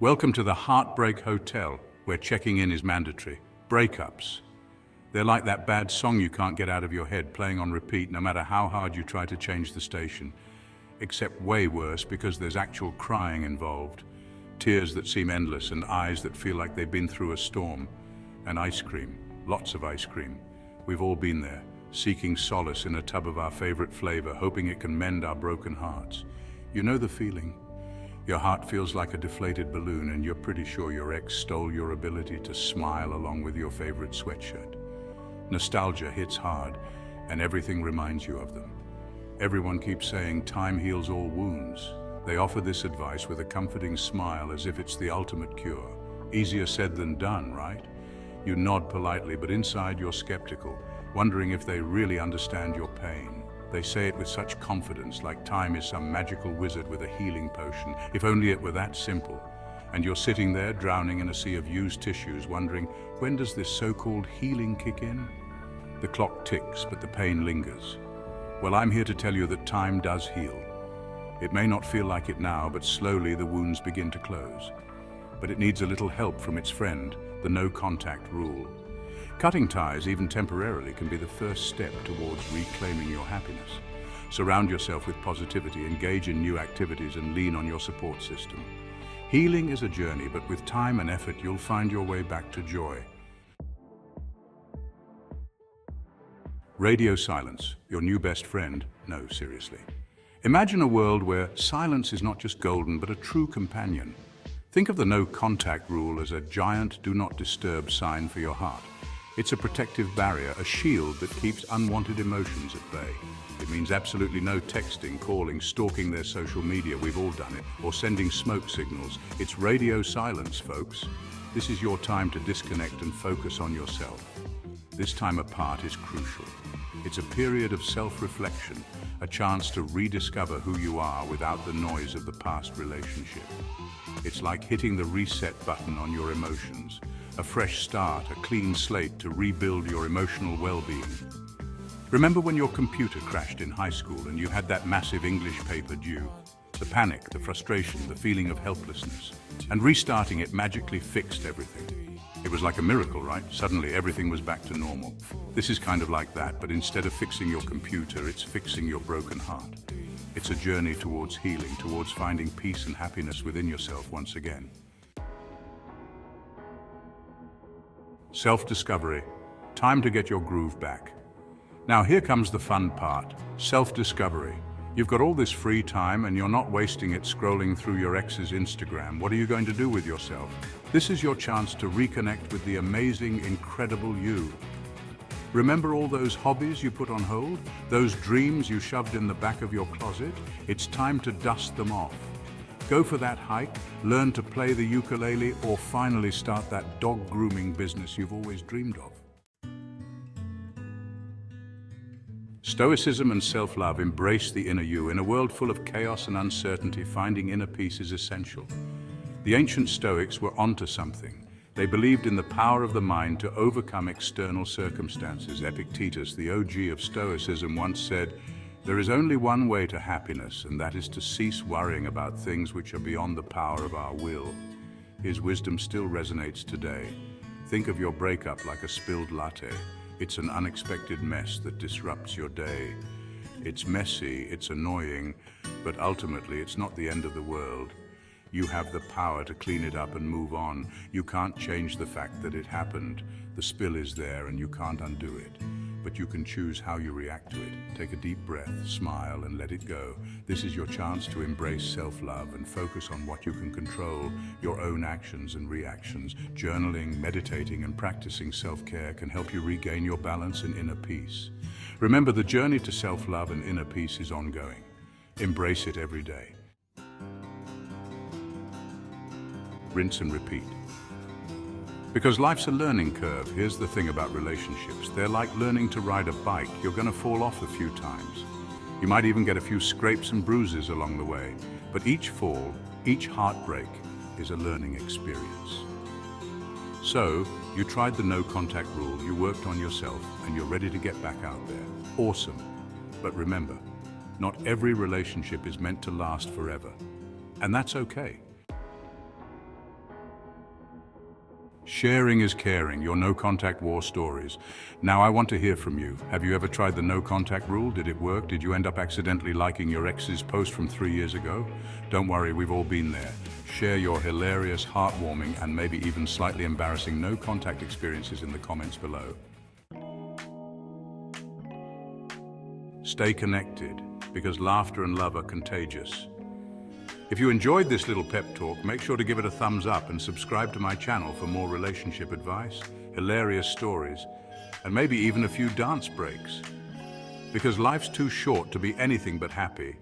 Welcome to the Heartbreak Hotel, where checking in is mandatory. Breakups. They're like that bad song you can't get out of your head, playing on repeat no matter how hard you try to change the station. Except way worse, because there's actual crying involved. Tears that seem endless and eyes that feel like they've been through a storm. And ice cream. Lots of ice cream. We've all been there, seeking solace in a tub of our favorite flavor, hoping it can mend our broken hearts. You know the feeling. Your heart feels like a deflated balloon, and you're pretty sure your ex stole your ability to smile along with your favorite sweatshirt. Nostalgia hits hard, and everything reminds you of them. Everyone keeps saying time heals all wounds. They offer this advice with a comforting smile, as if it's the ultimate cure. Easier said than done, right? You nod politely, but inside you're skeptical, wondering if they really understand your pain. They say it with such confidence, like time is some magical wizard with a healing potion. If only it were that simple. And you're sitting there, drowning in a sea of used tissues, wondering, when does this so-called healing kick in? The clock ticks, but the pain lingers. Well, I'm here to tell you that time does heal. It may not feel like it now, but slowly the wounds begin to close. But it needs a little help from its friend, the no-contact rule. Cutting ties, even temporarily, can be the first step towards reclaiming your happiness. Surround yourself with positivity, engage in new activities, and lean on your support system. Healing is a journey, but with time and effort, you'll find your way back to joy. Radio silence, your new best friend? No, seriously. Imagine a world where silence is not just golden, but a true companion. Think of the no-contact rule as a giant do not disturb sign for your heart. It's a protective barrier, a shield that keeps unwanted emotions at bay. It means absolutely no texting, calling, stalking their social media, we've all done it, or sending smoke signals. It's radio silence, folks. This is your time to disconnect and focus on yourself. This time apart is crucial. It's a period of self-reflection, a chance to rediscover who you are without the noise of the past relationship. It's like hitting the reset button on your emotions. A fresh start, a clean slate to rebuild your emotional well-being. Remember when your computer crashed in high school and you had that massive English paper due? The panic, the frustration, the feeling of helplessness. And restarting it magically fixed everything. It was like a miracle, right? Suddenly everything was back to normal. This is kind of like that, but instead of fixing your computer, it's fixing your broken heart. It's a journey towards healing, towards finding peace and happiness within yourself once again. Self-discovery. Time to get your groove back. Now here comes the fun part. Self-discovery. You've got all this free time and you're not wasting it scrolling through your ex's Instagram. What are you going to do with yourself? This is your chance to reconnect with the amazing, incredible you. Remember all those hobbies you put on hold? Those dreams you shoved in the back of your closet? It's time to dust them off. Go for that hike, learn to play the ukulele, or finally start that dog grooming business you've always dreamed of. Stoicism and self-love embrace the inner you. In a world full of chaos and uncertainty, finding inner peace is essential. The ancient Stoics were onto something. They believed in the power of the mind to overcome external circumstances. Epictetus, the OG of Stoicism, once said, "There is only one way to happiness, and that is to cease worrying about things which are beyond the power of our will." His wisdom still resonates today. Think of your breakup like a spilled latte. It's an unexpected mess that disrupts your day. It's messy, it's annoying, but ultimately it's not the end of the world. You have the power to clean it up and move on. You can't change the fact that it happened. The spill is there and you can't undo it. But you can choose how you react to it. Take a deep breath, smile, and let it go. This is your chance to embrace self-love and focus on what you can control, your own actions and reactions. Journaling, meditating, and practicing self-care can help you regain your balance and inner peace. Remember, the journey to self-love and inner peace is ongoing. Embrace it every day. Rinse and repeat. Because life's a learning curve. Here's the thing about relationships. They're like learning to ride a bike. You're going to fall off a few times. You might even get a few scrapes and bruises along the way. But each fall, each heartbreak is a learning experience. So, you tried the no-contact rule, you worked on yourself, and you're ready to get back out there. Awesome. But remember, not every relationship is meant to last forever. And that's okay. Sharing is caring, your no-contact war stories. Now I want to hear from you. Have you ever tried the no-contact rule? Did it work? Did you end up accidentally liking your ex's post from 3 years ago? Don't worry, we've all been there. Share your hilarious, heartwarming, and maybe even slightly embarrassing no-contact experiences in the comments below. Stay connected, because laughter and love are contagious. If you enjoyed this little pep talk, make sure to give it a thumbs up and subscribe to my channel for more relationship advice, hilarious stories, and maybe even a few dance breaks. Because life's too short to be anything but happy.